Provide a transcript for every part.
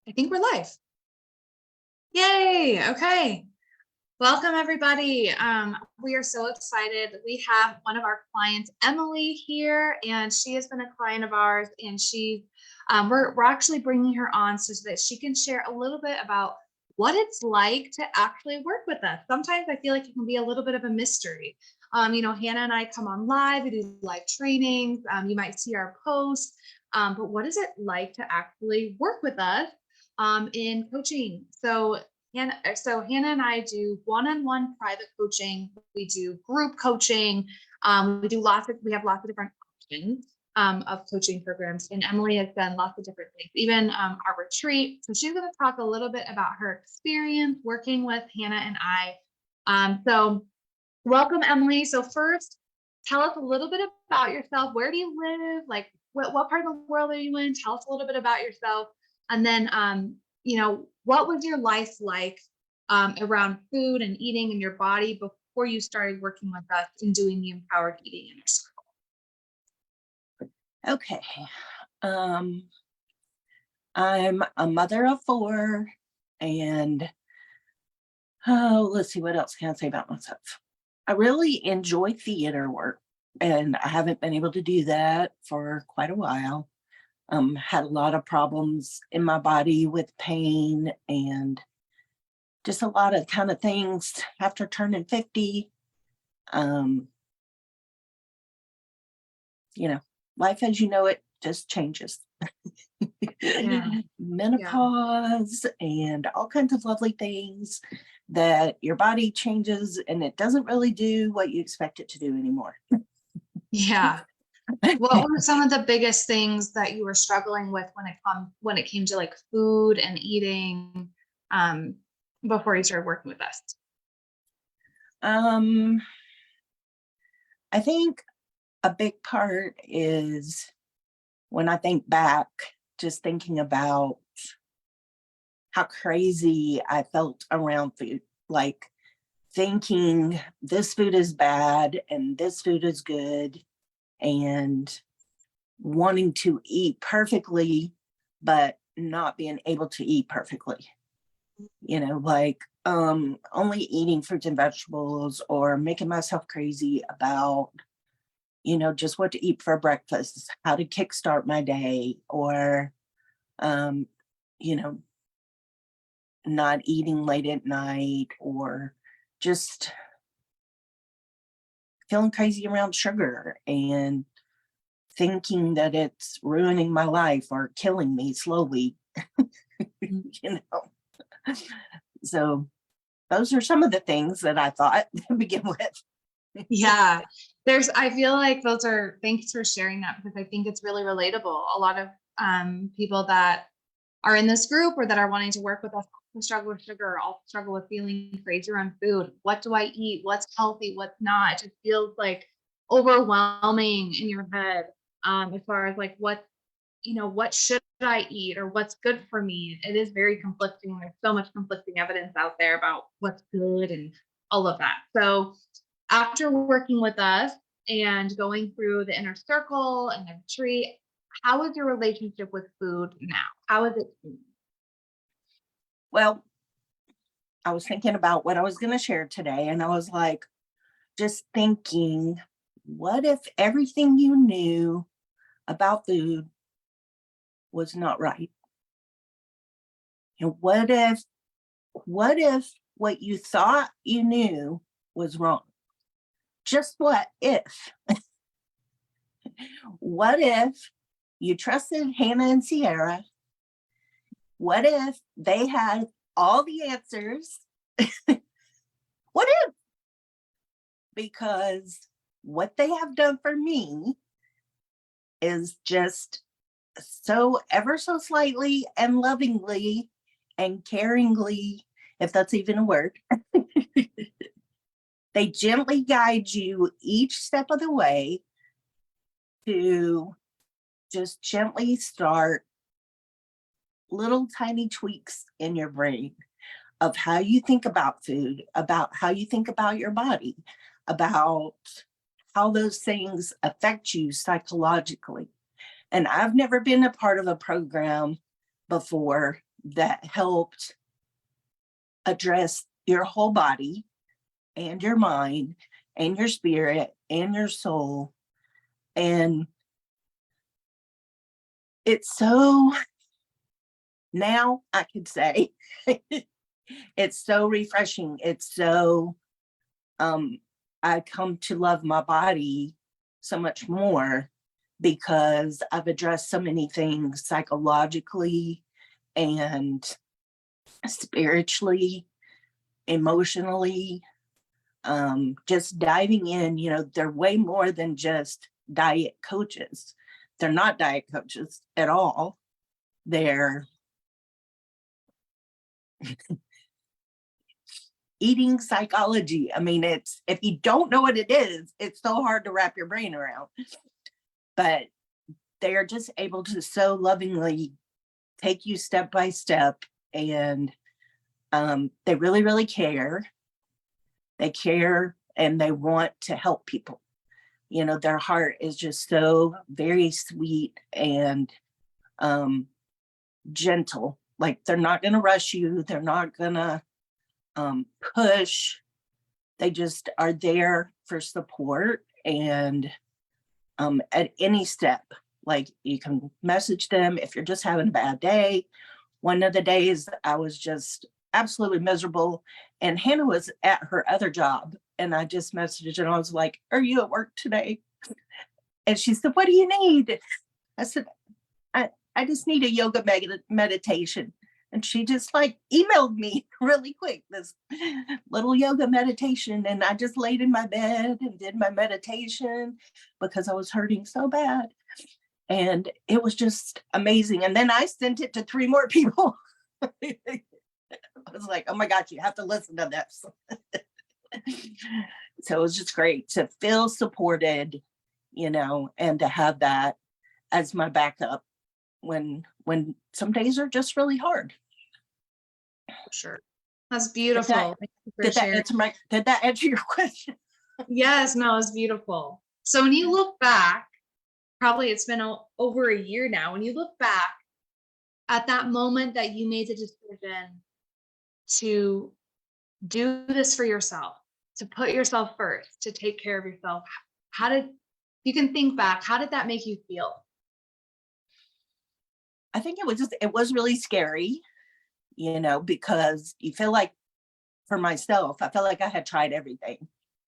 I think we're live. Yay. Okay. Welcome, everybody. We are so excited. We have one of our clients, Emily, here, and she has been a client of ours, and we're actually bringing her on so that she can share a little bit about what it's like to actually work with us. Sometimes I feel like it can be a little bit of a mystery. Hannah and I come on live, we do live trainings. You might see our posts, but what is it like to actually work with us in coaching? So Hannah and I do one-on-one private coaching. We do group coaching. We have lots of different options of coaching programs. And Emily has done lots of different things, even our retreat. So she's going to talk a little bit about her experience working with Hannah and I. So welcome, Emily. So first, tell us a little bit about yourself. Where do you live? Like what part of the world are you in? Tell us a little bit about yourself. And then, what was your life like around food and eating in your body before you started working with us and doing the empowered eating inner circle? Okay. I'm a mother of 4, and let's see, what else can I say about myself? I really enjoy theater work, and I haven't been able to do that for quite a while. Had a lot of problems in my body with pain and just a lot of kind of things after turning 50. Life as you know it just changes. Yeah. Menopause and all kinds of lovely things that your body changes, and it doesn't really do what you expect it to do anymore. Yeah. What were some of the biggest things that you were struggling with when it came to like food and eating before you started working with us? I think a big part is when I think back, just thinking about how crazy I felt around food, like thinking this food is bad and this food is good, and wanting to eat perfectly, but not being able to eat perfectly. Like only eating fruits and vegetables, or making myself crazy about, just what to eat for breakfast, how to kickstart my day, or, not eating late at night, or just feeling crazy around sugar and thinking that it's ruining my life or killing me slowly. So those are some of the things that I thought to begin with. Yeah, I feel like thanks for sharing that, because I think it's really relatable. A lot of people that are in this group or that are wanting to work with us also struggle with sugar, also struggle with feeling crazy around food. What do I eat? What's healthy? What's not? It just feels like overwhelming in your head as far as like what should I eat or what's good for me. It is very conflicting. There's so much conflicting evidence out there about what's good and all of that. So after working with us and going through the inner circle and the retreat, how is your relationship with food now? How is it? Well, I was thinking about what I was going to share today, and I was like, just thinking, what if everything you knew about food was not right? And what if what you thought you knew was wrong? Just what if? What if you trusted Hannah and Sierra? What if they had all the answers? What if? Because what they have done for me is just so ever so slightly and lovingly and caringly, if that's even a word, they gently guide you each step of the way to just gently start little tiny tweaks in your brain of how you think about food, about how you think about your body, about how those things affect you psychologically. And I've never been a part of a program before that helped address your whole body and your mind and your spirit and your soul. And it's so, now I could say it's so refreshing. It's so, I come to love my body so much more because I've addressed so many things psychologically and spiritually, emotionally, just diving in. They're way more than just diet coaches. They're not diet coaches at all. They're eating psychology. I mean, it's, if you don't know what it is, it's so hard to wrap your brain around. But they are just able to so lovingly take you step by step, and they really, really care. They care and they want to help people. Their heart is just so very sweet and gentle. Like, they're not going to rush you. They're not going to push. They just are there for support. And at any step, like, you can message them if you're just having a bad day. One of the days I was just absolutely miserable, and Hannah was at her other job, and I just messaged her and I was like, "Are you at work today?" And she said, "What do you need?" I said, I just need a yoga meditation. And she just like emailed me really quick this little yoga meditation. And I just laid in my bed and did my meditation because I was hurting so bad. And it was just amazing. And then I sent it to 3 more people. I was like, oh my gosh, you have to listen to this. So it was just great to feel supported, and to have that as my backup when some days are just really hard. For sure. That's beautiful. Thank you for sharing. Did that answer your question? Yes, no, it's beautiful. So when you look back, probably it's been over a year now, when you look back at that moment that you made the decision to do this for yourself, to put yourself first, to take care of yourself, you can think back, how did that make you feel? I think it was really scary, because you feel like, for myself, I felt like I had tried everything.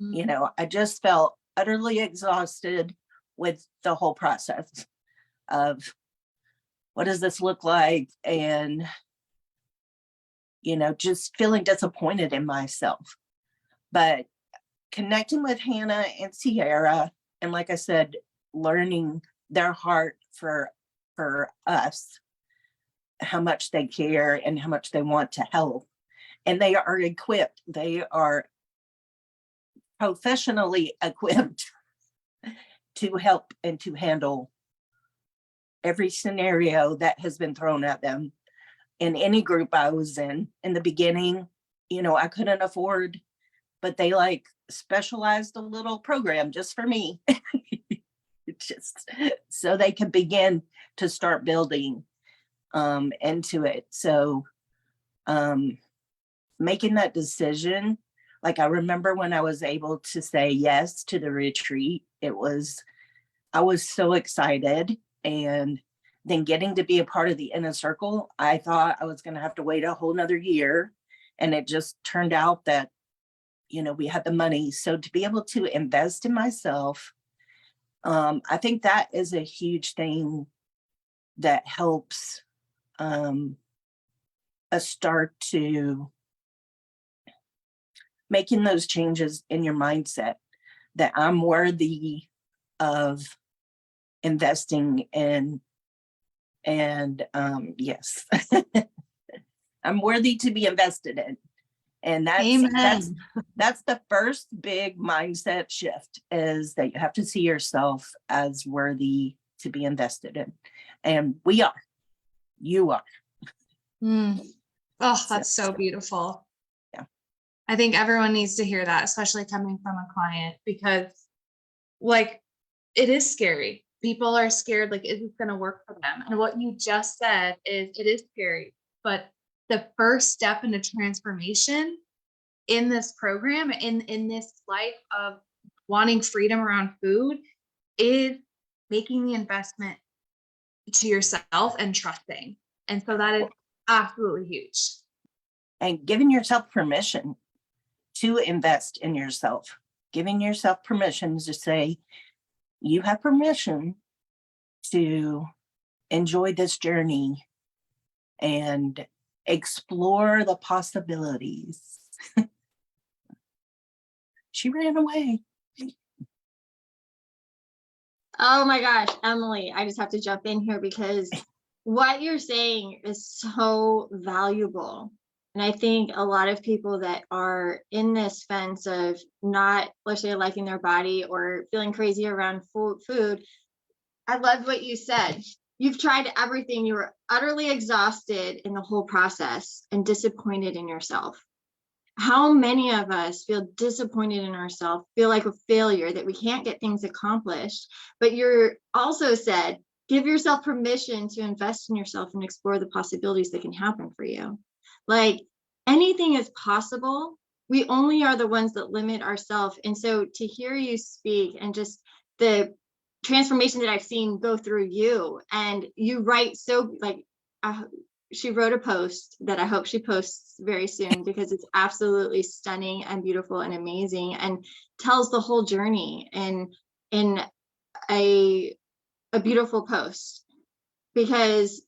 Mm-hmm. I just felt utterly exhausted with the whole process of what does this look like? And, just feeling disappointed in myself. But connecting with Hannah and Sierra, and like I said, learning their heart for us, how much they care and how much they want to help. And they are equipped. They are professionally equipped to help and to handle every scenario that has been thrown at them in any group I was in the beginning. I couldn't afford, but they like specialized a little program just for me, just so they could begin to start building into it. So making that decision, like, I remember when I was able to say yes to the retreat, I was so excited. And then getting to be a part of the inner circle, I thought I was going to have to wait a whole nother year. And it just turned out that, we had the money. So to be able to invest in myself, I think that is a huge thing that helps us start to making those changes in your mindset, that I'm worthy of investing in. And yes, I'm worthy to be invested in. And that's the first big mindset shift, is that you have to see yourself as worthy to be invested in. And you are. Oh, that's so beautiful. Yeah. I think everyone needs to hear that, especially coming from a client, because like, it is scary. People are scared, like, is this going to work for them? And what you just said is, it is scary. but the first step in a transformation in this program, in this life of wanting freedom around food, is making the investment to yourself and trusting. And so that is absolutely huge. And giving yourself permission to invest in yourself, giving yourself permission to say, you have permission to enjoy this journey and explore the possibilities. She ran away. Oh my gosh, Emily, I just have to jump in here because what you're saying is so valuable. And I think a lot of people that are in this fence of not, let's say, liking their body or feeling crazy around food, I love what you said. You've tried everything. You were utterly exhausted in the whole process and disappointed in yourself. How many of us feel disappointed in ourselves, feel like a failure, that we can't get things accomplished? But you're also said, give yourself permission to invest in yourself and explore the possibilities that can happen for you. Like, anything is possible. We only are the ones that limit ourselves. And so to hear you speak and just the transformation that I've seen go through you, and you write so like, she wrote a post that I hope she posts very soon because it's absolutely stunning and beautiful and amazing, and tells the whole journey in a beautiful post, because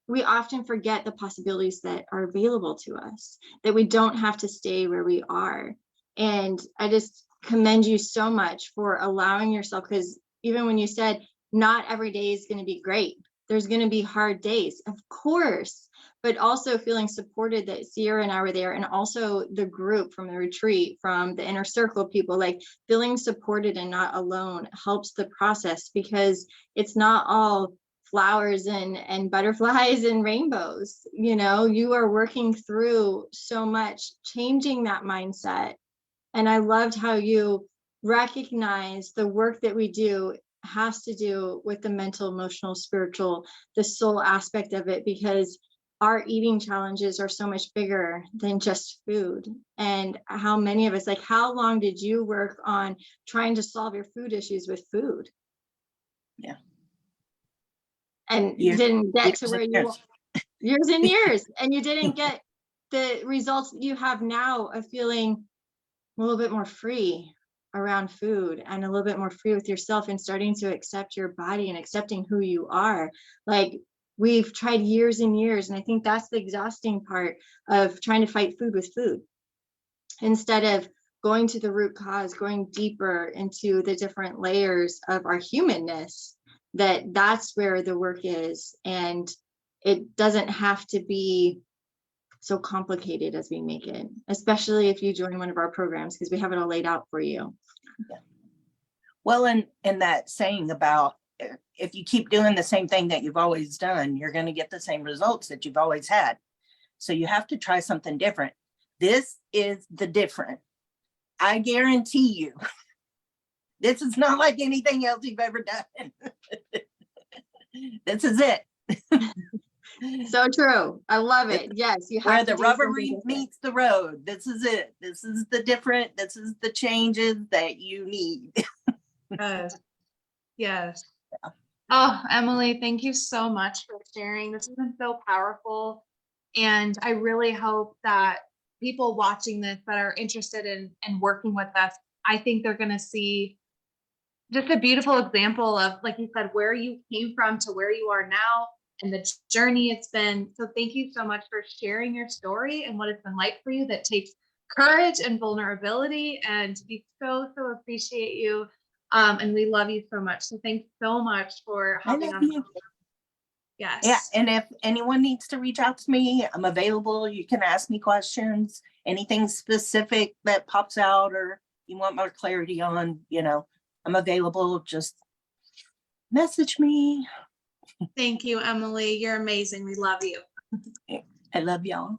we often forget the possibilities that are available to us, that we don't have to stay where we are. And I just commend you so much for allowing yourself, because even when you said not every day is going to be great, there's going to be hard days, of course, but also feeling supported that Sierra and I were there, and also the group from the retreat, from the inner circle people, like feeling supported and not alone helps the process, because it's not all flowers and butterflies and rainbows. You know, you are working through so much, changing that mindset. And I loved how you recognize the work that we do has to do with the mental, emotional, spiritual, the soul aspect of it, because our eating challenges are so much bigger than just food. And how many of us, like, how long did you work on trying to solve your food issues with food? Yeah. And you didn't get to where you years. Years and years, and you didn't get the results that you have now of feeling a little bit more free around food, and a little bit more free with yourself, and starting to accept your body and accepting who you are. Like, we've tried years and years, and I think that's the exhausting part of trying to fight food with food, instead of going to the root cause, going deeper into the different layers of our humanness. That's where the work is, and it doesn't have to be so complicated as we make it, especially if you join one of our programs, because we have it all laid out for you. Yeah. Well, and that saying about, if you keep doing the same thing that you've always done, you're going to get the same results that you've always had. So you have to try something different. This is the different. I guarantee you, this is not like anything else you've ever done. This is it. So true. I love it. Yes, you have Where to the do rubber something different. meets the road. This is it. This is the different. This is the changes that you need. Yes. Yes. Oh, Emily, thank you so much for sharing. This has been so powerful. And I really hope that people watching this that are interested in working with us, I think they're going to see just a beautiful example of, like you said, where you came from to where you are now and the journey it's been. So thank you so much for sharing your story and what it's been like for you. That takes courage and vulnerability, and we so appreciate you. And we love you so much. So thanks so much for hopping on. Yes. Yeah. And if anyone needs to reach out to me, I'm available. You can ask me questions, anything specific that pops out or you want more clarity on, I'm available. Just message me. Thank you, Emily. You're amazing. We love you. I love y'all.